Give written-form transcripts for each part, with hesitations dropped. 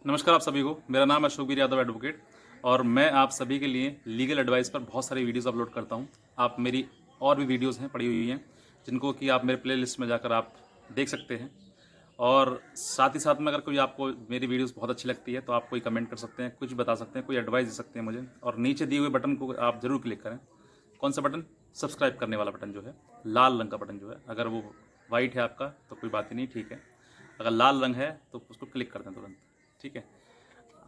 नमस्कार आप सभी को। मेरा नाम है अशोक यादव एडवोकेट और मैं आप सभी के लिए लीगल एडवाइस पर बहुत सारी वीडियोस अपलोड करता हूं। आप मेरी और भी वीडियोस हैं पड़ी हुई हैं जिनको कि आप मेरे प्लेलिस्ट में जाकर आप देख सकते हैं। और साथ ही साथ में अगर कोई आपको मेरी वीडियोस बहुत अच्छी लगती है तो आप कोई कमेंट कर सकते हैं, कुछ बता सकते हैं, कोई एडवाइस दे सकते हैं मुझे। और नीचे दिए हुए बटन को आप ज़रूर क्लिक करें। कौन सा बटन? सब्सक्राइब करने वाला बटन जो है, लाल रंग का बटन जो है। अगर वो वाइट है आपका तो कोई बात ही नहीं, ठीक है। अगर लाल रंग है तो उसको क्लिक कर दें तुरंत, ठीक है।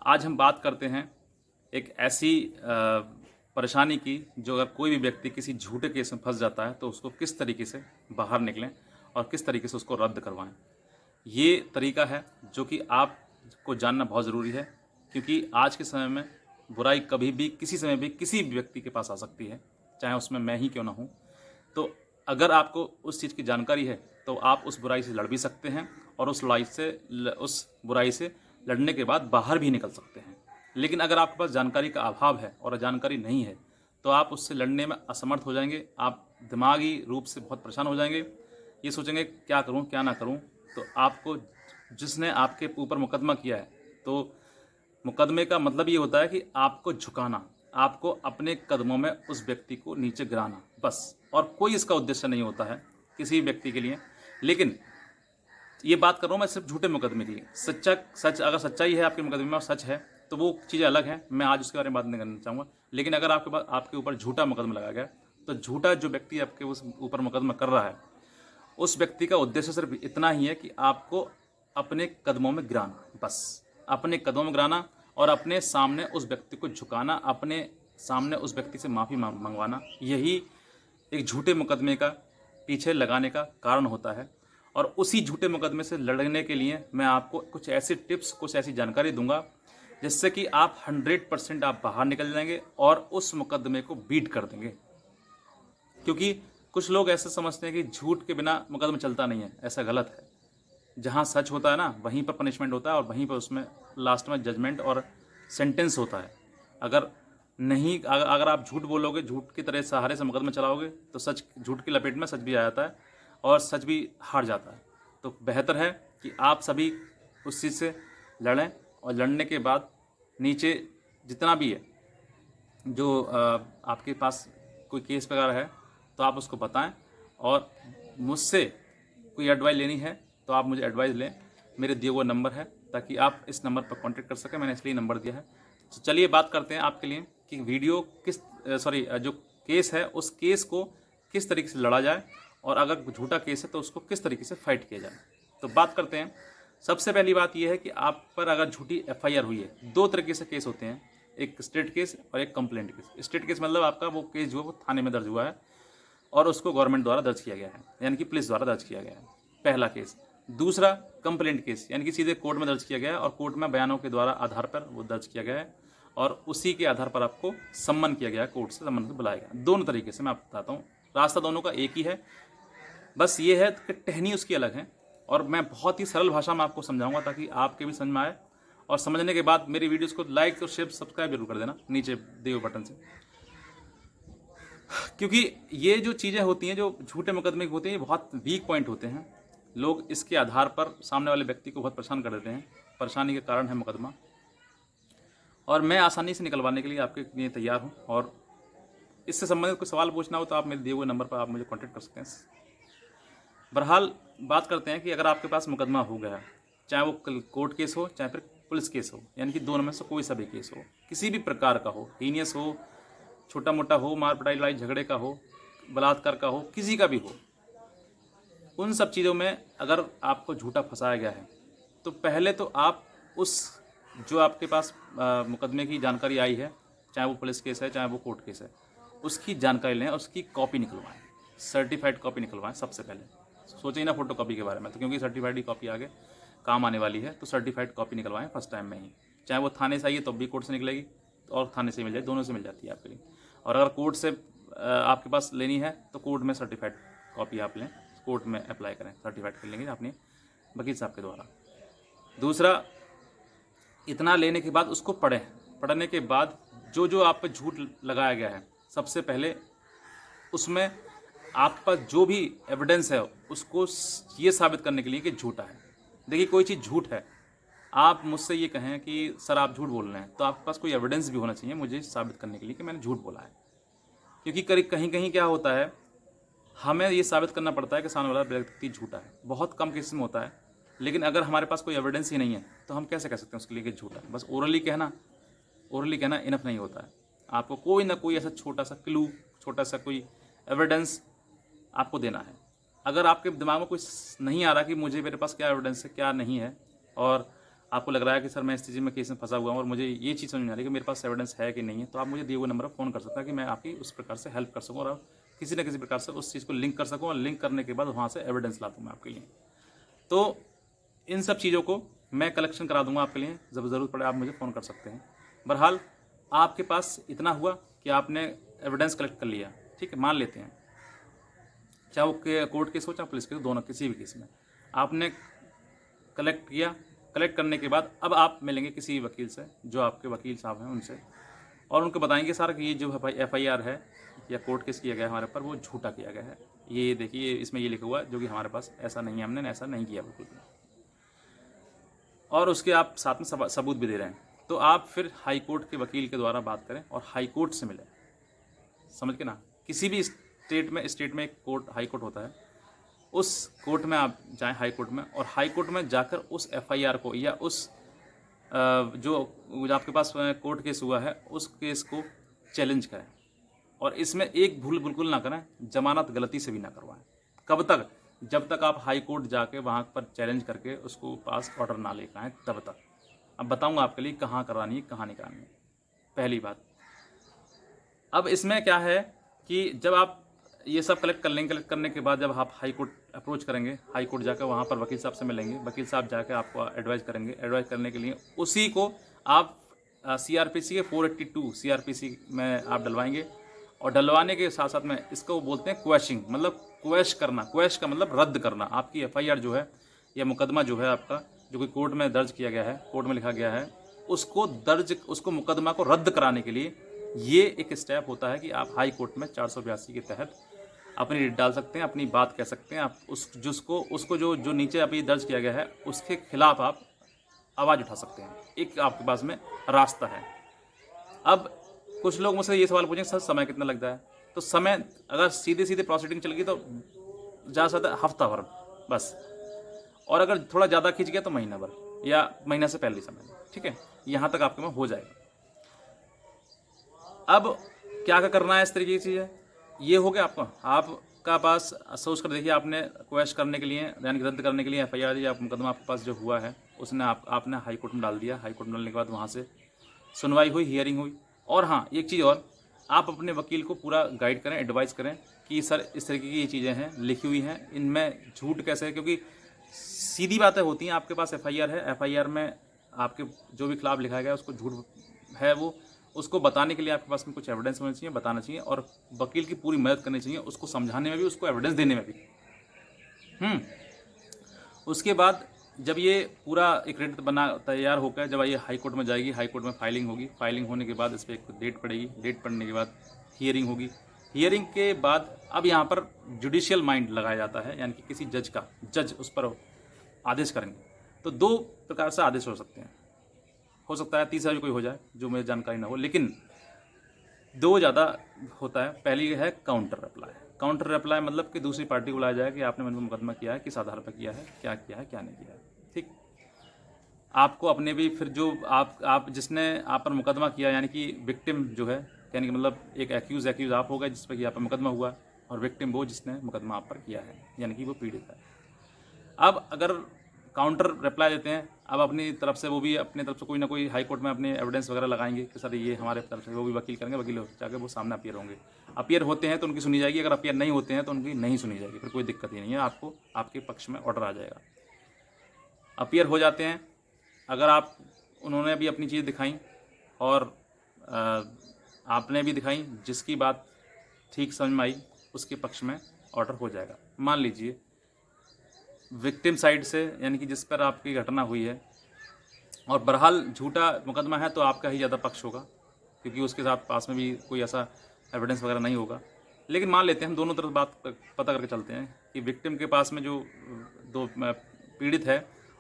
आज हम बात करते हैं एक ऐसी परेशानी की जो अगर कोई भी व्यक्ति किसी झूठे केस में फंस जाता है तो उसको किस तरीके से बाहर निकलें और किस तरीके से उसको रद्द करवाएं। ये तरीका है जो कि आपको जानना बहुत ज़रूरी है, क्योंकि आज के समय में बुराई कभी भी किसी समय भी किसी भी व्यक्ति के पास आ सकती है, चाहे उसमें मैं ही क्यों ना हूँ। तो अगर आपको उस चीज़ की जानकारी है तो आप उस बुराई से लड़ भी सकते हैं और उस बुराई से लड़ने के बाद बाहर भी निकल सकते हैं। लेकिन अगर आपके पास जानकारी का अभाव है और जानकारी नहीं है तो आप उससे लड़ने में असमर्थ हो जाएंगे। आप दिमागी रूप से बहुत परेशान हो जाएंगे, ये सोचेंगे क्या करूं क्या ना करूं। तो आपको जिसने आपके ऊपर मुकदमा किया है, तो मुकदमे का मतलब ये होता है कि आपको झुकाना, आपको अपने कदमों में उस व्यक्ति को नीचे गिराना, बस। और कोई इसका उद्देश्य नहीं होता है किसी व्यक्ति के लिए। लेकिन ये बात कर रहा हूँ मैं सिर्फ झूठे मुकदमे की। सच अगर सच्चाई है आपके मुकदमे में और सच है तो वो चीज़ें अलग हैं, मैं आज उसके बारे में बात नहीं करना चाहूँगा। लेकिन अगर आपके ऊपर झूठा मुकदमा लगाया गया तो झूठा जो व्यक्ति आपके उस ऊपर मुकदमा कर रहा है उस व्यक्ति का उद्देश्य सिर्फ इतना ही है कि आपको अपने कदमों में गिराना, बस। अपने कदमों में गिराना और अपने सामने उस व्यक्ति को झुकाना, अपने सामने उस व्यक्ति से माफ़ी मंगवाना, यही एक झूठे मुकदमे का पीछे लगाने का कारण होता है। और उसी झूठे मुकदमे से लड़ने के लिए मैं आपको कुछ ऐसे टिप्स, कुछ ऐसी जानकारी दूंगा जिससे कि आप 100% आप बाहर निकल जाएंगे और उस मुकदमे को बीट कर देंगे। क्योंकि कुछ लोग ऐसे समझते हैं कि झूठ के बिना मुकदमा चलता नहीं है, ऐसा गलत है। जहाँ सच होता है ना, वहीं पर पनिशमेंट होता है और वहीं पर उसमें लास्ट में जजमेंट और सेंटेंस होता है। अगर आप झूठ बोलोगे, झूठ की तरह सहारे से मुकदमा चलाओगे तो सच झूठ की लपेट में सच भी आ जाता है और सच भी हार जाता है। तो बेहतर है कि आप सभी उस चीज़ से लड़ें और लड़ने के बाद नीचे जितना भी है जो आपके पास कोई केस वगैरह है तो आप उसको बताएं। और मुझसे कोई एडवाइस लेनी है तो आप मुझे एडवाइस लें। मेरे दिए हुआ नंबर है ताकि आप इस नंबर पर कांटेक्ट कर सकें, मैंने इसलिए नंबर दिया है। तो चलिए बात करते हैं आपके लिए कि जो केस है उस केस को किस तरीके से लड़ा जाए और अगर झूठा केस है तो उसको किस तरीके से फाइट किया जाए। तो बात करते हैं। सबसे पहली बात यह है कि आप पर अगर झूठी एफआईआर हुई है, दो तरीके से केस होते हैं, एक स्टेट केस और एक कंप्लेंट केस। स्टेट केस मतलब आपका वो केस जो है वो थाने में दर्ज हुआ है और उसको गवर्नमेंट द्वारा दर्ज किया गया है, यानी कि पुलिस द्वारा दर्ज किया गया है, पहला केस। दूसरा कंप्लेंट केस, यानी कि सीधे कोर्ट में दर्ज किया गया है और कोर्ट में बयानों के द्वारा आधार पर वो दर्ज किया गया है और उसी के आधार पर आपको सम्मन किया गया है, कोर्ट से सम्मन से बुलाया गया। दोनों तरीके से मैं आपको बताता हूँ, रास्ता दोनों का एक ही है, बस ये है कि टहनी उसकी अलग है। और मैं बहुत ही सरल भाषा में आपको समझाऊंगा ताकि आपके भी समझ में आए। और समझने के बाद मेरी वीडियोस को लाइक और शेयर सब्सक्राइब जरूर कर देना नीचे दिए हुए बटन से। क्योंकि ये जो चीज़ें होती हैं जो झूठे मुकदमे की होती हैं, ये बहुत वीक पॉइंट होते हैं। लोग इसके आधार पर सामने वाले व्यक्ति को बहुत परेशान कर देते हैं। परेशानी के कारण है मुकदमा, और मैं आसानी से निकलवाने के लिए आपके लिए तैयार हूँ। और इससे संबंधित कोई सवाल पूछना हो तो आप मेरे दिए हुए नंबर पर आप मुझे कॉन्टैक्ट कर सकते हैं। बहरहाल बात करते हैं कि अगर आपके पास मुकदमा हो गया, चाहे वो कोर्ट केस हो चाहे फिर पुलिस केस हो, यानी कि दोनों में से कोई सा भी केस हो, किसी भी प्रकार का हो, हीनियस हो, छोटा मोटा हो, मार पिटाई लड़ाई झगड़े का हो, बलात्कार का हो, किसी का भी हो, उन सब चीज़ों में अगर आपको झूठा फंसाया गया है तो पहले तो आप उस जो आपके पास मुकदमे की जानकारी आई है, चाहे वो पुलिस केस है चाहे वो कोर्ट केस है, उसकी जानकारी लें, उसकी कॉपी निकलवाएं, सर्टिफाइड कॉपी निकलवाएं। सबसे पहले सोचें ना फोटो कॉपी के बारे में, तो क्योंकि सर्टिफाइड की कॉपी आगे काम आने वाली है, तो सर्टिफाइड कॉपी निकलवाएं फर्स्ट टाइम में ही। चाहे वो थाने से आई है तो भी कोर्ट से निकलेगी और थाने से मिल जाए, दोनों से मिल जाती है आपके लिए। और अगर कोर्ट से आपके पास लेनी है तो कोर्ट में सर्टिफाइड कॉपी आप लें, कोर्ट में अप्लाई करें, सर्टिफाइड कर लेंगे अपने वकील साहब के द्वारा। दूसरा, इतना लेने के बाद उसको पढ़ें। पढ़ने के बाद जो जो आप पे झूठ लगाया गया है, सबसे पहले उसमें आपके पास जो भी एविडेंस है उसको ये साबित करने के लिए कि झूठा है। देखिए, कोई चीज़ झूठ है आप मुझसे ये कहें कि सर आप झूठ बोल रहे हैं, तो आपके पास कोई एविडेंस भी होना चाहिए मुझे साबित करने के लिए कि मैंने झूठ बोला है। क्योंकि कहीं कहीं क्या होता है, हमें ये साबित करना पड़ता है कि सामने वाला व्यक्ति झूठा है। बहुत कम केस में होता है, लेकिन अगर हमारे पास कोई एविडेंस ही नहीं है तो हम कैसे कह सकते हैं उसके लिए कि झूठा है। बस ओरली कहना इनफ नहीं होता है। आपको कोई ना कोई ऐसा छोटा सा क्लू, छोटा सा कोई एविडेंस आपको देना है। अगर आपके दिमाग में कुछ नहीं आ रहा कि मुझे मेरे पास क्या एविडेंस है क्या नहीं है, और आपको लग रहा है कि सर मैं इस चीज़ में केस में फंसा हुआ हूँ और मुझे ये चीज़ समझ में आ रही है कि मेरे पास एविडेंस है कि नहीं है, तो आप मुझे दिए हुए नंबर पर फ़ोन कर सकते हैं कि मैं आपकी उस प्रकार से हेल्प कर सकूँ और किसी न किसी प्रकार से उस चीज़ को लिंक कर सकूँ, और लिंक करने के बाद वहाँ से एविडेंस ला दूँ मैं आपके लिए। तो इन सब चीज़ों को मैं कलेक्शन करा दूंगा आपके लिए। जब ज़रूरत पड़े आप मुझे फ़ोन कर सकते हैं। बहरहाल आपके पास इतना हुआ कि आपने एविडेंस कलेक्ट कर लिया, ठीक है, मान लेते हैं, चाहे वो कोर्ट केस हो चाहे पुलिस केस हो, दोनों किसी भी केस में आपने कलेक्ट किया। कलेक्ट करने के बाद अब आप मिलेंगे किसी वकील से, जो आपके वकील साहब हैं उनसे, और उनको बताएंगे सर कि ये जो FIR है या कोर्ट केस किया गया है हमारे ऊपर, वो झूठा किया गया है। ये देखिए इसमें ये लिखा हुआ है, जो कि हमारे पास ऐसा नहीं है, हमने ऐसा नहीं किया बिल्कुल भी, और उसके आप साथ में सबूत भी दे रहे हैं। तो आप फिर हाई कोर्ट के वकील के द्वारा बात करें और हाई कोर्ट से मिलें। समझ के ना, किसी भी स्टेट में एक कोर्ट, हाई कोर्ट होता है, उस कोर्ट में आप जाएं, हाई कोर्ट में, और हाई कोर्ट में जाकर उस FIR को या उस जो आपके पास कोर्ट केस हुआ है उस केस को चैलेंज करें। और इसमें एक भूल बिल्कुल ना करें, जमानत गलती से भी ना करवाएं। कब तक? जब तक आप हाई कोर्ट जाके वहाँ पर चैलेंज करके उसको पास ऑर्डर ना लेकर आएँ, तब तक। अब बताऊँगा आपके लिए कहाँ करानी है कहाँ नहीं करानी है। पहली बात, अब इसमें क्या है कि जब आप ये सब कलेक्ट कर लेंगे, कलेक्ट करने के बाद जब आप हाई कोर्ट अप्रोच करेंगे, हाई कोर्ट जाकर वहाँ पर वकील साहब से मिलेंगे, वकील साहब जाकर आपको एडवाइस करेंगे। एडवाइस करने के लिए उसी को आप CRPC के 482 CRPC में आप डलवाएंगे, और डलवाने के साथ साथ में इसको बोलते हैं क्वैशिंग, मतलब क्वैश करना। क्वैश का मतलब रद्द करना। आपकी FIR जो है या मुकदमा जो है आपका, जो कि कोर्ट में दर्ज किया गया है, कोर्ट में लिखा गया है, उसको मुकदमा को रद्द कराने के लिए ये एक स्टेप होता है कि आप हाई कोर्ट में 482 के तहत अपनी रिट डाल सकते हैं, अपनी बात कह सकते हैं। आप उसको जो नीचे अभी दर्ज किया गया है उसके खिलाफ आप आवाज़ उठा सकते हैं। एक आपके पास में रास्ता है। अब कुछ लोग मुझसे ये सवाल पूछेंगे सर समय कितना लगता है? तो समय अगर सीधे प्रोसीडिंग चल गई तो ज़्यादा से ज़्यादा हफ्ता भर बस, और अगर थोड़ा ज़्यादा खींच गया तो महीना भर या महीना से पहले समय, ठीक है, यहाँ तक आपके में हो जाएगा। अब क्या करना है, इस तरीके की चीज़ है। ये हो गया आपका पास। सोच कर देखिए, आपने क्वैश करने के लिए यानी रद्द करने के लिए FIR या मुकदमा आपके पास जो हुआ है उसने आपने हाई कोर्ट में डाल दिया। हाई कोर्ट में डालने के बाद वहाँ से सुनवाई हुई, हियरिंग हुई। और हाँ, एक चीज़ और, आप अपने वकील को पूरा गाइड करें, एडवाइस करें कि सर इस तरीके की ये चीज़ें हैं, लिखी हुई हैं, इनमें झूठ कैसे है। क्योंकि सीधी बातें होती हैं, आपके पास FIR है, FIR में आपके जो भी खिलाफ लिखा गया है उसको झूठ है, वो उसको बताने के लिए आपके पास में कुछ एविडेंस होना चाहिए, बताना चाहिए, और वकील की पूरी मदद करनी चाहिए, उसको समझाने में भी, उसको एविडेंस देने में भी। उसके बाद जब ये पूरा एक रिट बना तैयार होकर जब ये हाई कोर्ट में जाएगी, हाई कोर्ट में फाइलिंग होगी। फाइलिंग होने के बाद इस पर एक डेट पड़ेगी। डेट पड़ने के बाद हियरिंग होगी। हियरिंग के बाद अब यहाँ पर जुडिशियल माइंड लगाया जाता है, यानी कि किसी जज उस पर आदेश करेंगे। तो 2 प्रकार से आदेश हो सकते हैं, हो सकता है तीसरा भी कोई हो जाए जो मुझे जानकारी ना हो, लेकिन 2 ज़्यादा होता है। पहली है काउंटर रिप्लाई। काउंटर रिप्लाई मतलब कि दूसरी पार्टी को बुलाया जाए कि आपने मेरे को मुकदमा किया है, किस आधार पर किया है, क्या नहीं किया है, ठीक। आपको अपने भी फिर जो आप जिसने आप पर मुकदमा किया, यानी कि विक्टिम जो है, यानी कि मतलब एक एक्यूज आप हो गए जिस पर कि आप पर मुकदमा हुआ, और विक्टिम वो जिसने मुकदमा आप पर किया है, यानी कि वो पीड़ित है। अब अगर काउंटर रिप्लाई देते हैं, अब अपनी तरफ से वो भी अपनी तरफ से कोई ना कोई हाई कोर्ट में अपने एविडेंस वगैरह लगाएंगे कि सर ये हमारे तरफ से, वो भी वकील करेंगे, वकील जाकर वो सामने अपीयर होंगे। अपीयर होते हैं तो उनकी सुनी जाएगी, अगर अपीयर नहीं होते हैं तो उनकी नहीं सुनी जाएगी। फिर कोई दिक्कत ही नहीं है, आपको आपके पक्ष में ऑर्डर आ जाएगा। अपीयर हो जाते हैं, अगर उन्होंने भी अपनी चीज़ दिखाई और आपने भी दिखाई, जिसकी बात ठीक समझ में आई उसके पक्ष में ऑर्डर हो जाएगा। मान लीजिए विक्टिम साइड से, यानी कि जिस पर आपकी घटना हुई है, और बहरहाल झूठा मुकदमा है तो आपका ही ज़्यादा पक्ष होगा, क्योंकि उसके साथ पास में भी कोई ऐसा एविडेंस वगैरह नहीं होगा। लेकिन मान लेते हैं हम दोनों तरफ बात पता करके चलते हैं कि विक्टिम के पास में जो 2 पीड़ित है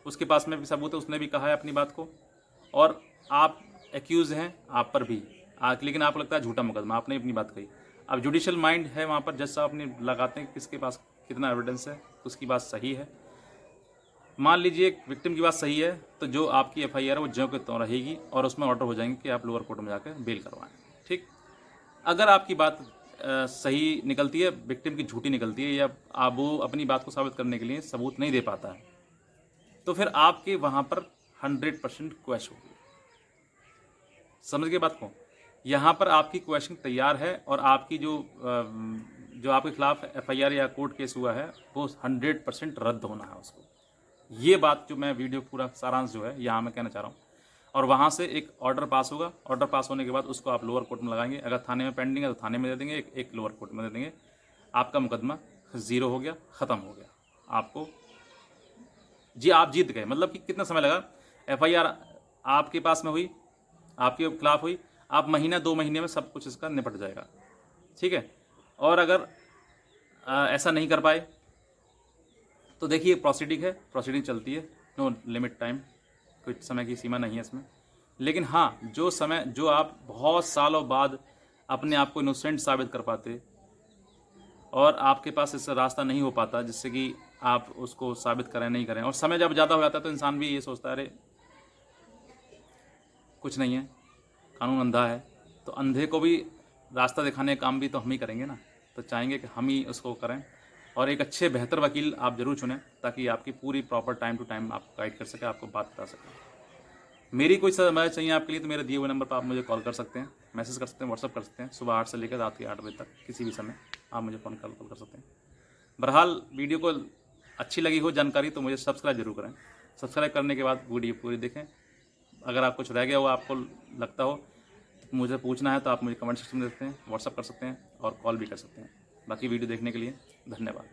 उसके पास में भी सबूत है, उसने भी कहा है अपनी बात को, और आप एक्यूज़ हैं, आप पर भी लेकिन आपको लगता है झूठा मुकदमा, आपने अपनी बात कही। अब जुडिशियल माइंड है वहाँ पर, जज साहब अपने लगाते हैं किसके पास कितना एविडेंस है, उसकी बात सही है। मान लीजिए विक्टिम की बात सही है, तो जो आपकी एफआईआर है वो ज्यों के त्यों रहेगी और उसमें ऑर्डर हो जाएंगे कि आप लोअर कोर्ट में जाकर बेल करवाएं। ठीक, अगर आपकी बात सही निकलती है, विक्टिम की झूठी निकलती है, या आप वो अपनी बात को साबित करने के लिए सबूत नहीं दे पाता है, तो फिर आपके वहाँ पर 100% क्वैश होगी। समझ गए बात को? यहाँ पर आपकी क्वेश्चन तैयार है और आपकी जो आपके खिलाफ एफआईआर या कोर्ट केस हुआ है वो 100% रद्द होना है उसको। ये बात जो मैं वीडियो पूरा सारांश जो है यहाँ मैं कहना चाह रहा हूँ। और वहाँ से एक ऑर्डर पास होगा, ऑर्डर पास होने के बाद उसको आप लोअर कोर्ट में लगाएंगे। अगर थाने में पेंडिंग है तो थाने में दे देंगे, एक लोअर कोर्ट में दे देंगे, आपका मुकदमा 0 हो गया, ख़त्म हो गया। आपको जी आप जीत गए। मतलब कि कितना समय लगा, एफआईआर आपके पास में हुई, आपके खिलाफ हुई, आप महीना 2 महीने में सब कुछ इसका निपट जाएगा। ठीक है। और अगर ऐसा नहीं कर पाए तो देखिए प्रोसीडिंग है, प्रोसीडिंग चलती है, नो लिमिट टाइम, कोई समय की सीमा नहीं है इसमें। लेकिन हाँ, जो समय जो आप बहुत सालों बाद अपने आप को इनोसेंट साबित कर पाते और आपके पास इससे रास्ता नहीं हो पाता जिससे कि आप उसको साबित करें नहीं करें, और समय जब ज़्यादा हो जाता है तो इंसान भी ये सोचता है अरे कुछ नहीं है, कानून अंधा है, तो अंधे को भी रास्ता दिखाने का काम भी तो हम ही करेंगे ना। तो चाहेंगे कि हम ही उसको करें, और एक अच्छे बेहतर वकील आप ज़रूर चुनें ताकि आपकी पूरी प्रॉपर टाइम टू टाइम आपको गाइड कर सके, आपको बात बता सके। मेरी कोई मदद चाहिए आपके लिए तो मेरे दिए हुए नंबर पर आप मुझे कॉल कर सकते हैं, मैसेज कर सकते हैं, व्हाट्सअप कर सकते हैं। सुबह 8 से लेकर रात के 8 बजे तक किसी भी समय आप मुझे कॉल कर सकते हैं। बहरहाल वीडियो को अच्छी लगी हो जानकारी तो मुझे सब्सक्राइब जरूर करें। सब्सक्राइब करने के बाद वीडियो पूरी देखें। अगर आप कुछ रह गया हो, आपको लगता हो तो मुझे पूछना है तो आप मुझे कमेंट सेक्शन में दे सकते हैं, व्हाट्सअप कर सकते हैं और कॉल भी कर सकते हैं। बाकी वीडियो देखने के लिए धन्यवाद।